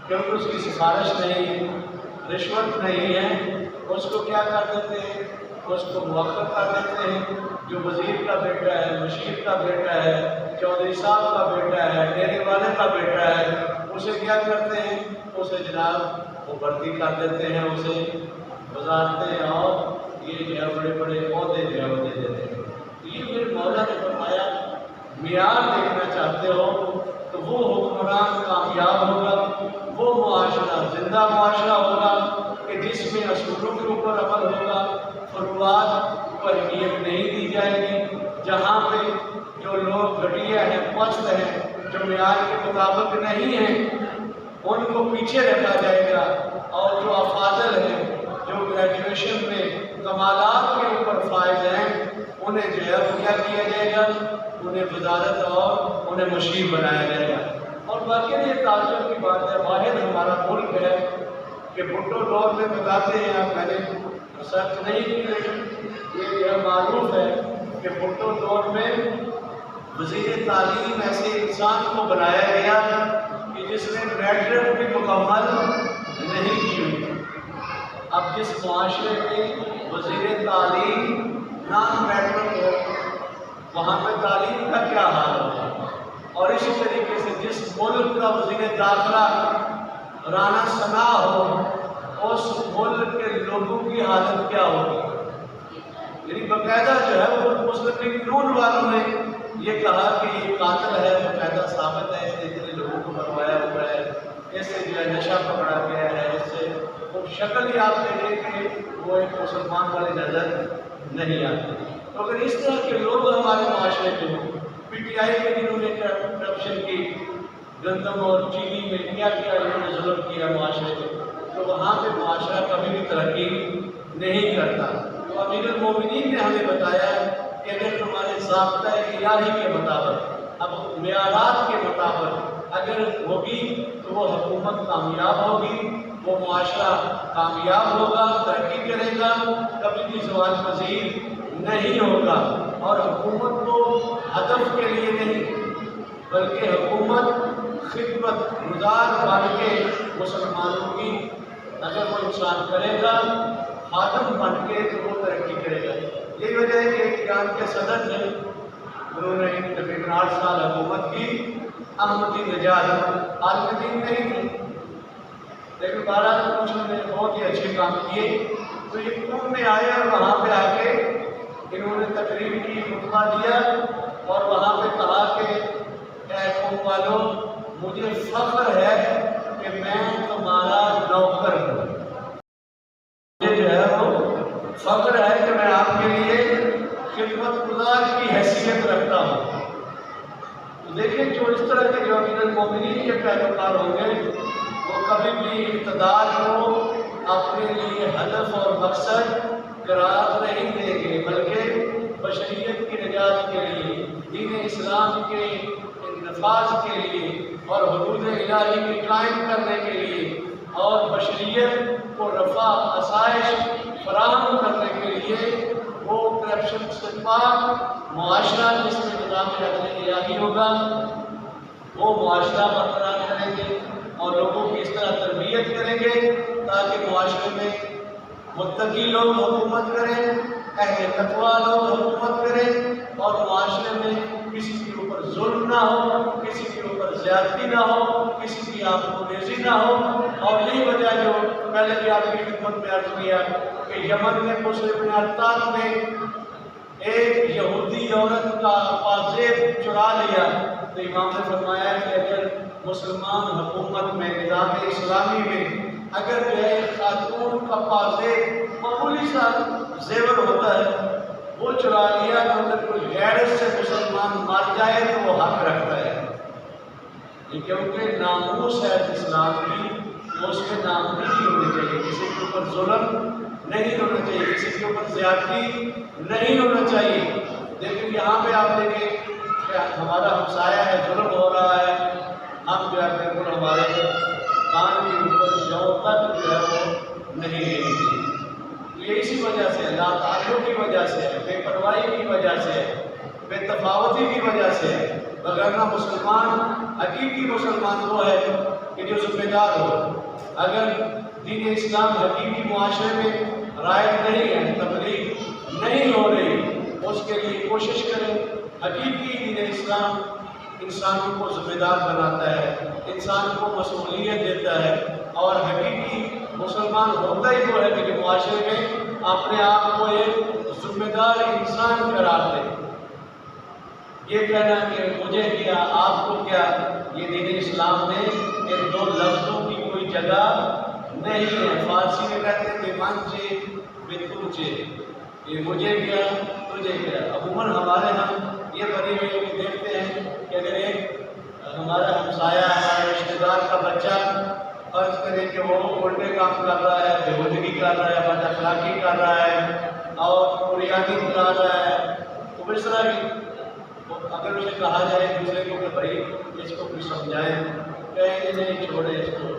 کیونکہ اس کی سفارش نہیں ہے، رشوت نہیں ہے، اس کو کیا کر دیتے ہیں، اس کو موخر کر دیتے ہیں۔ جو وزیر کا بیٹا ہے، مشیر کا بیٹا ہے، چودھری صاحب کا بیٹا ہے، ڈیرے والے کا بیٹا ہے، اسے کیا کرتے ہیں، اسے جناب وہ بھرتی کر دیتے ہیں، اسے وزارتیں اور یہ جو ہے بڑے بڑے عہدے جو ہے وہ دے دیتے ہیں۔ یہ میرے مولا نے فرمایا معیار دیکھنا چاہتے ہو تو وہ حکمران کامیاب ہوگا، وہ معاشرہ زندہ معاشرہ ہوگا کہ جس میں اصولوں کے اوپر عمل ہوگا، فروعات کو اہمیت نہیں دی جائے گی، جہاں پہ جو لوگ گھٹیا ہیں، پست ہیں، جو معیار کے مطابق نہیں ہیں ان کو پیچھے رکھا جائے گا، اور جو افاضل ہیں، جو گریجویشن میں کمالات کے اوپر فائز ہیں، انہیں جو ہے وہ کیا کیا جائے گا، انہیں وزارت اور انہیں مشیر بنایا جائے گا۔ اور واقعی یہ تعجب کی بات ہے، واحد ہمارا ملک ہے کہ بھٹو دور میں بتاتے ہیں، آپ میں نے سرچ نہیں کی لیکن یہ معروف ہے کہ بھٹو دور میں وزیر تعلیم ایسے انسان کو بنایا گیا کہ جس نے میٹرک بھی مکمل نہیں کی ہوئی۔ اب جس معاشرے میں وزیر تعلیم نان میٹرک ہو وہاں پہ تعلیم کا کیا حال ہوگا، اور اسی طریقے سے جس ملک کا وزیر داخلہ رانا ثنا ہو اس ملک کے لوگوں کی حالت کیا ہوگی۔ یعنی باقاعدہ جو ہے وہ مسلم لیگ نون والوں نے یہ کہا کہ یہ قاتل ہے، باقاعدہ ثابت ہے، اس نے اتنے لوگوں کو مروایا ہوا ہے، اس سے جو ہے نشہ پکڑا گیا ہے، اس سے وہ شکل ہی آپ نے دیکھے وہ ایک مسلمان والی نظر نہیں آتی۔ تو اگر اس طرح کے لوگ ہمارے معاشرے میں ہوں، پی ٹی آئی کے جنہوں نے کرپشن کی، گندم اور چینی میں کیا کیا انہوں نے ظلم کیا معاشرے میں، تو وہاں پہ معاشرہ کبھی بھی ترقی نہیں کرتا۔ تو امیر المومنین نے ہمیں بتایا کہ اگر تمہارے ضابطۂ الہی کے مطابق، اب معیارات کے مطابق اگر ہوگی تو وہ حکومت کامیاب ہوگی، وہ معاشرہ کامیاب ہوگا، ترقی کرے گا، کبھی بھی زوال پذیر نہیں ہوگا۔ اور حکومت کو ہدف کے لیے نہیں بلکہ حکومت خدمت گزار بن کے مسلمانوں کی اگر وہ انسان کرے گا، خادم بن کے تو وہ ترقی کرے گا۔ یہی وجہ ہے کہ ایران کے صدر نے انہوں نے تقریباً 8 سال حکومت کی، احمدی نژاد عالم دین نہیں تھے، لیکن 12 کچھ نے بہت ہی اچھے کام کیے۔ تو یہ قوم میں آئے اور وہاں پہ آ کے انہوں نے تقریر کی، خطبہ دیا اور وہاں پہ کہا کہ اے قوم والوں، مجھے فخر ہے کہ میں تمہارا نوکر ہوں، مجھے جو ہے وہ فخر ہے کہ میں آپ کے لیے خدمت گزار کی حیثیت رکھتا ہوں۔ تو دیکھیں جو اس طرح کے جو امیر المومنین کے پیروکار ہوں گے وہ کبھی بھی اقتدار کو اپنے لیے ہدف اور مقصد قرار نہیں دیں گے، بلکہ بشریت کی نجات کے لیے، دین اسلام کے نفاذ کے لیے اور حدود الہی کے قائم کرنے کے لیے اور بشریت کو رفع آسائش فراہم کرنے کے لیے وہ کرپشن سے پاک معاشرہ جس میں نظام عدل الہی ہوگا وہ معاشرہ برقرار کریں گے اور لوگوں کی اس طرح تربیت کریں گے تاکہ معاشرے میں متقی لوگ حکومت کریں، اہل تقویٰ لوگ حکومت کریں اور معاشرے میں کسی کے اوپر ظلم نہ ہو، کسی کے اوپر زیادتی نہ ہو، کسی کی آبروریزی نہ ہو۔ اور یہی وجہ جو پہلے بھی آپ کی خدمت میں عرض کیا کہ یمن میں مسلم ارتاق نے ایک یہودی عورت کا پازیب چرا لیا تو امام نے فرمایا کہ اگر مسلمان حکومت میں نظام اسلامی میں اگر جو ہے خاتون کا پازیب معمولی سا زیور ہوتا ہے وہ چرا لیا تو اگر کوئی غیر سے مسلمان مر جائے تو وہ حق رکھتا ہے، کیونکہ ناموس ہے اسلام کی، اس کے نام نہیں ہونے چاہیے، کسی کے اوپر ظلم نہیں ہونا چاہیے، کسی کے اوپر زیادتی نہیں ہونا چاہیے۔ لیکن یہاں پہ آپ دیکھیں کہ ہمارا ہمسایہ ہے، ظلم ہو رہا ہے، ہم جو ہے بالکل ہمارے کان کے اوپر جو تک جو ہے وہ نہیں لینی چاہیے۔ یہ اسی وجہ سے لا تعلق کی وجہ سے ہے، بے پرواہی کی وجہ سے ہے، بے تفاوتی کی وجہ سے ہے۔ وگرنہ مسلمان حقیقی مسلمان وہ ہے کہ جو ذمہ دار ہو۔ اگر دین اسلام حقیقی معاشرے میں رائج نہیں ہے، تبلیغ نہیں ہو رہی، اس کے لیے کوشش کریں۔ حقیقی دین اسلام انسانوں کو ذمہ دار بناتا ہے، انسان کو مسئولیت دیتا ہے، اور حقیقی مسلمان ہوتا ہی وہ ہے کہ معاشرے میں اپنے آپ کو ایک ذمہ دار انسان قرار دے۔ یہ کہنا کہ مجھے کیا آپ کو کیا، یہ دین اسلام میں ان دو لفظوں کی کوئی جگہ نہیں ہے۔ فارسی میں کہتے ہیں بے من چے بے تجھے، یہ مجھے کیا تجھے کیا۔ عموماً ہمارے ہاں یہ بنی ہوئی بھی دیکھتے ہیں کہ اگر ایک ہمارا ہمسایہ ہمارے رشتے دار کا بچہ فرض کرے کہ وہ الٹے کام کر رہا ہے، بےہودگی کر رہا ہے، بد اخلاقی کر رہا ہے اور ریاضی کرا رہا ہے، تو اس طرح کی اگر اسے کہا جائے دوسرے کو کہ بھائی اس کو کچھ سمجھائیں، کہیں کہ نہیں چھوڑے اس کو،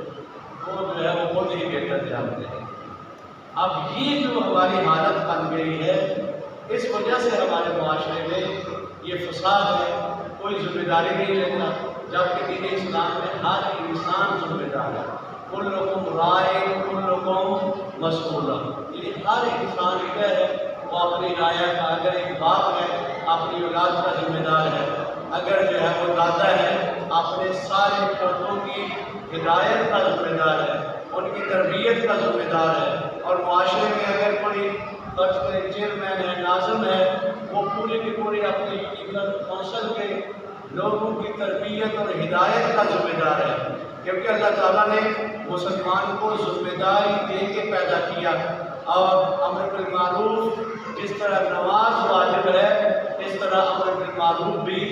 وہ جو ہے وہ خود ہی بہتر جانتے ہیں۔ اب یہ جو ہماری حالت بن گئی ہے، اس وجہ سے ہمارے معاشرے میں یہ فساد ہے، کوئی ذمہ داری نہیں لیتا، جبکہ دین اسلام میں ہر انسان ذمہ دار ہے۔ کلکم راع کلکم مسئول، یعنی ہر انسان کیا ہے وہ اپنی رعایا کا، اگر ایک باپ ہے اپنی اولاد کا ذمہ دار ہے، اگر جو ہے وہ دادا ہے اپنے سارے پوتوں کی ہدایت کا ذمہ دار ہے، ان کی تربیت کا ذمہ دار ہے، اور معاشرے میں اگر کوئی فرض کرے چیئرمین ہے، ناظم ہے، وہ پوری کی پوری اپنی کونسل کے لوگوں کی تربیت اور ہدایت کا ذمہ دار ہے، کیونکہ اللہ تعالیٰ نے مسلمان کو ذمہ داری دے کے پیدا کیا۔ اور امر بالمعروف جس طرح نماز واجب ہے اس طرح امر بالمعروف بھی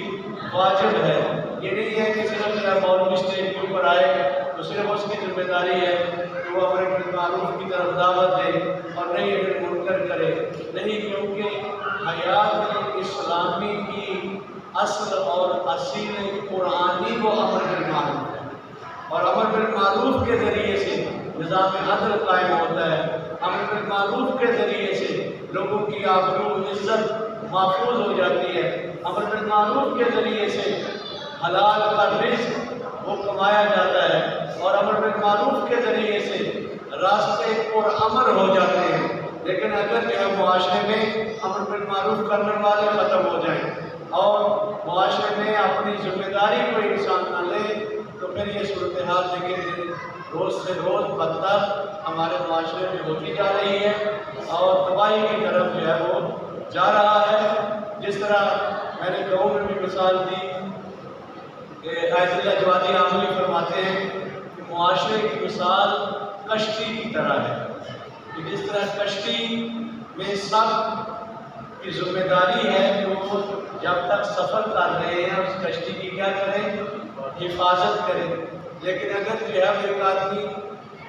واجب ہے۔ یہ نہیں ہے کہ صرف مولوی اسٹیج کے اوپر آئے تو صرف اس کی ذمہ داری ہے کہ وہ امر بالمعروف کی طرف دعوت دے اور نہیں اگر منکر کرے، نہیں، کیونکہ حیات اسلامی کی اصل اور اصیل قرآنی کو امر بالمعروف ہے، اور امر بالمعروف کے ذریعے سے نظام عدل قائم ہوتا ہے، امر بالمعروف کے ذریعے سے لوگوں کی آبرو عزت محفوظ ہو جاتی ہے، امر بالمعروف کے ذریعے سے حلال کا رزق وہ کمایا جاتا ہے، اور امر بالمعروف کے ذریعے سے راستے پرامن ہو جاتے ہیں۔ لیکن اگر جو ہے معاشرے میں امر بالمعروف کرنے والے ختم ہو جائیں اور معاشرے میں اپنی ذمہ داری کو انسان نہ لے تو پھر یہ صورتحال دیکھیں روز سے روز بدتر ہمارے معاشرے میں ہوتی جا رہی ہے اور تباہی کی طرف جو ہے وہ جا رہا ہے۔ جس طرح میں نے گاؤں میں بھی مثال دی کہ عائض اللہ جوادی عاملی فرماتے ہیں کہ معاشرے کی مثال کشتی کی طرح ہے، کہ جس طرح کشتی میں سب کی ذمہ داری ہے کہ وہ جب تک سفر کر رہے ہیں اس کشتی کی کیا کریں، حفاظت کریں۔ لیکن اگر جو ہے ایک آدمی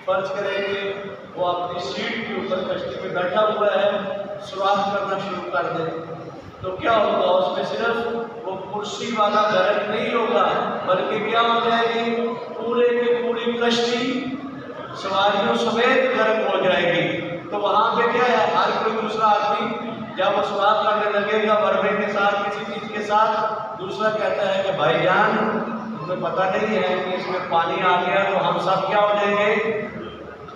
فرض کرے کہ وہ اپنی سیٹ کے اوپر کشتی میں بیٹھا ہوا ہے، سوراخ کرنا شروع کر دے تو کیا ہوگا، اس میں صرف وہ کرسی والا غرق نہیں ہوگا، بلکہ کیا ہو جائے گی؟ پورے کی پوری کشتی سواریوں سمیت غرق ہو جائے گی۔ تو وہاں پہ کیا ہے، ہر کوئی دوسرا آدمی جب وہ سوال کرنے لگے گا مرمے کے ساتھ، کسی چیز کے ساتھ، دوسرا کہتا ہے کہ بھائی جان تمہیں پتہ نہیں ہے کہ اس میں پانی آ گیا تو ہم سب کیا ہو جائیں گے؟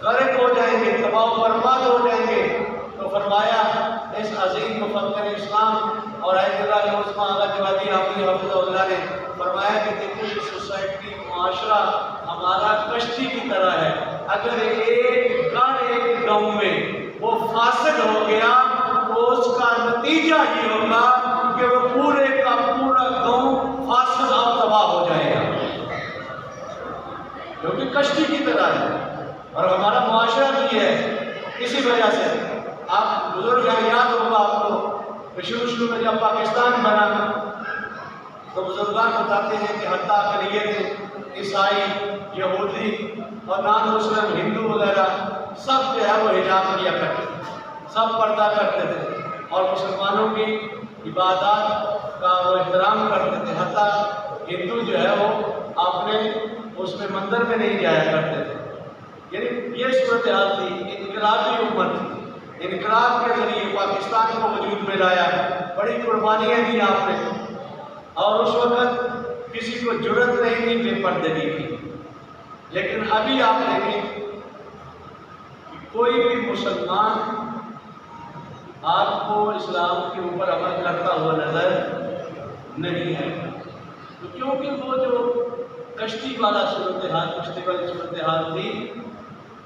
غرق ہو جائیں گے، تباہ و برباد ہو جائیں گے۔ تو فرمایا اس عظیم مفکر اسلام اور آیت اللہ عثمان اللہ جوادی حافظ حفظ اللہ نے فرمایا کہ دیکھو یہ سوسائٹی معاشرہ ہمارا کشتی کی طرح ہے، اگر ایک گاؤں میں وہ فاسد ہو گیا تو اس کا نتیجہ یہ ہوگا کہ وہ پورے کا پورا گاؤں فاسد اور تباہ ہو جائے گا، جو کہ کشتی کی طرح ہے۔ اور ہمارا معاشرہ بھی ہے، اسی وجہ سے آپ بزرگ یاد ہوگا آپ کو کہ شروع میں جب پاکستان بنا تو بزرگان بتاتے ہیں کہ حتیٰ اقلیت عیسائی، یہودی اور نان مسلم ہندو وغیرہ سب جو ہے وہ حجاب کیا کرتے تھے، سب پردہ کرتے تھے اور مسلمانوں کی عبادات کا وہ احترام کرتے تھے۔ حتیٰ ہندو جو ہے وہ اپنے اس میں مندر میں نہیں جایا کرتے تھے۔ یعنی یہ صورتحال تھی، انقلابی امت تھی۔ انقلاب کے ذریعے پاکستان کو وجود میں لایا، بڑی قربانیاں دی آپ نے، اور اس وقت کسی کو جرت نہیں تھی بے پردگی کی۔ لیکن ابھی آپ دیکھیں کوئی بھی مسلمان آپ کو اسلام کے اوپر عمل کرتا ہوا نظر نہیں ہے، تو کیونکہ وہ جو کشتی والا صورتحال، کشتی والی صورتحال تھی،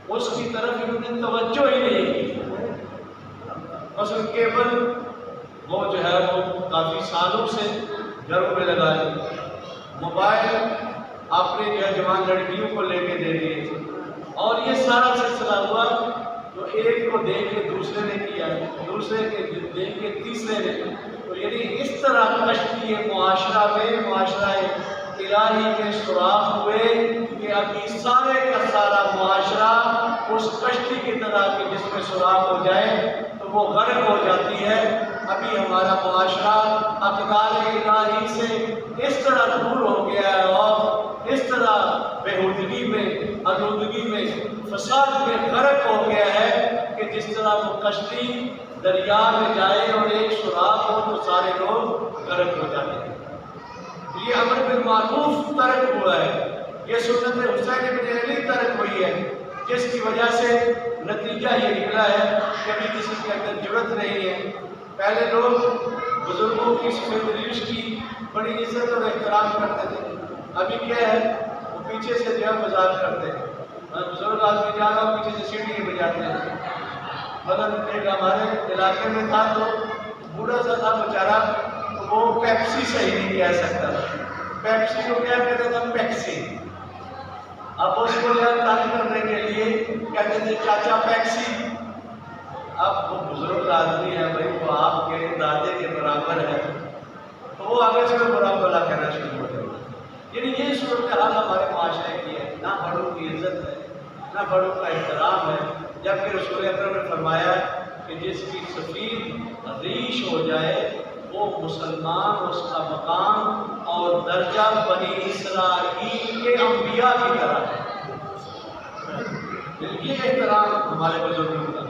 اس کی طرف انہوں نے توجہ ہی نہیں کی۔ مثلا کیبل وہ جو ہے وہ کافی سالوں سے گھروں میں لگائے، موبائل آپ نے جو ہے جوان لڑکیوں کو لے کے دے دیے تھے، اور یہ سارا سلسلہ ہوا تو ایک کو دیکھ کے دوسرے نے کیا، دوسرے کے دیکھ کے تیسرے نے، تو یعنی اس طرح کشتی معاشرہ میں معاشرہ الہی کے سوراخ ہوئے کہ ابھی سارے کا سارا معاشرہ اس کشتی کی طرح کی جس میں سوراخ ہو جائے تو وہ غرق ہو جاتی ہے۔ ابھی ہمارا معاشرہ اقدار الہی سے اس طرح دور ہو گیا ہے اور اس طرح بےہودگی میں، آلودگی میں، فساد میں غرق ہو گیا ہے کہ جس طرح وہ کشتی دریا میں جائے اور ایک سوراخ ہو تو سارے لوگ غرق ہو جاتے ہیں۔ یہ امر بالمعروف ترک ہوا ہے، یہ سنت حسین بن علی ترک ہوئی ہے، جس کی وجہ سے نتیجہ یہ نکلا ہے کہ ابھی کسی کے اندر جرت نہیں ہے۔ پہلے لوگ بزرگوں کی سفیدریش کی بڑی عزت اور احترام کرتے تھے، ابھی کیا ہے وہ پیچھے سے جو ہے مذاق کرتے ہیں، بزرگ آدمی جانا ہو پیچھے سے سیڑھی بجاتے ہیں۔ مگر ایک ہمارے علاقے میں تھا تو بوڑھا سا تھا بیچارہ، تو وہ پیپسی صحیح نہیں کہہ سکتا تھا، پیپسی کو کیا کہتے تھا؟ پیپسی۔ اب اس کو تنگ کرنے کے لیے کہتے تھے چاچا پیپسی۔ اب وہ بزرگ آدمی ہے بھائی، وہ آپ کے دادے کے برابر ہے، تو وہ آگے سے برا بلا کہنا شروع ہو جائے۔ یعنی یہ صورتحال ہمارے معاشرے کی ہے، نہ بڑوں کی عزت ہے، نہ بڑوں کا احترام ہے، جبکہ رسول اکرم نے فرمایا کہ جس کی سفید ریش ہو جائے وہ مسلمان، اس کا مقام اور درجہ بنی اسرائیل کے انبیاء کی طرح ہے۔ یہ احترام ہمارے بزرگوں کا،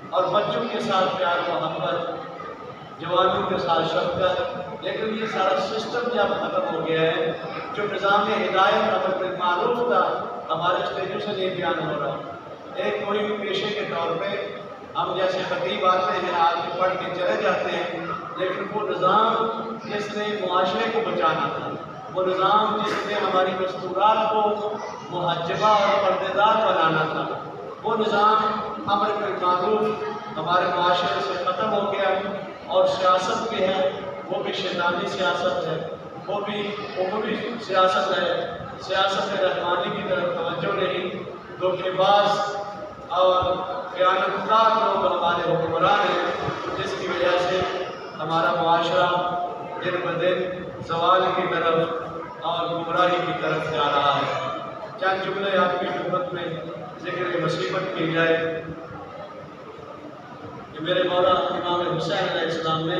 اور بچوں کے ساتھ پیار محبت، جوانوں کے ساتھ شفقت۔ لیکن یہ سارا سسٹم جب ختم ہو گیا ہے، جو نظام ہدایت امر بالمعروف تھا ہمارے اسٹیجوں سے نہیں بیان ہو رہا۔ ایک کوئی بھی پیشے کے طور پہ ہم جیسے خطیب آتے ہیں، آدمی پڑھ کے چلے جاتے ہیں، لیکن وہ نظام جس نے معاشرے کو بچانا تھا، وہ نظام جس نے ہماری مستورات کو محجبہ اور پردے دار بنانا تھا، وہ نظام امر بالمعروف ہمارے معاشرے سے ختم ہو گیا۔ اور سیاست بھی ہے، وہ بھی شیطانی سیاست ہے، وہ بھی سیاست ہے، سیاست رحمانی کی طرف توجہ نہیں، دھوکے باز اور خیانت کار لوگ ہمارے حکمران ہیں، جس کی وجہ سے ہمارا معاشرہ دن بدن زوال کی طرف اور گمراہی کی طرف جا رہا ہے۔ چند جملے آپ کی خدمت میں ذکر مصیبت کی جائے کہ میرے مولا امام حسین علیہ السلام نے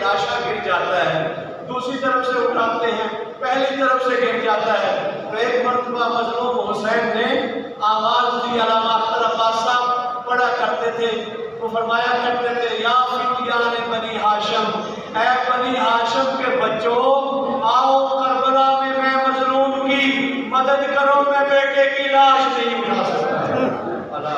لاشا گر جاتا ہے، دوسری طرف سے اٹھاتے ہیں، پہلی طرف سے گر جاتا ہے۔ تو ایک مرتبہ مظلوم حسین نے آواز دی، علامہ اختر عباس صاحب پڑھا کرتے تھے، وہ فرمایا کرتے تھے یا فتیان بنی ہاشم، اے بنی ہاشم کے بچوں، آؤ کربلا میں مظلوم کی مدد کرو، میں بیٹے کی لاش نہیں اٹھا سکتا۔ اللہ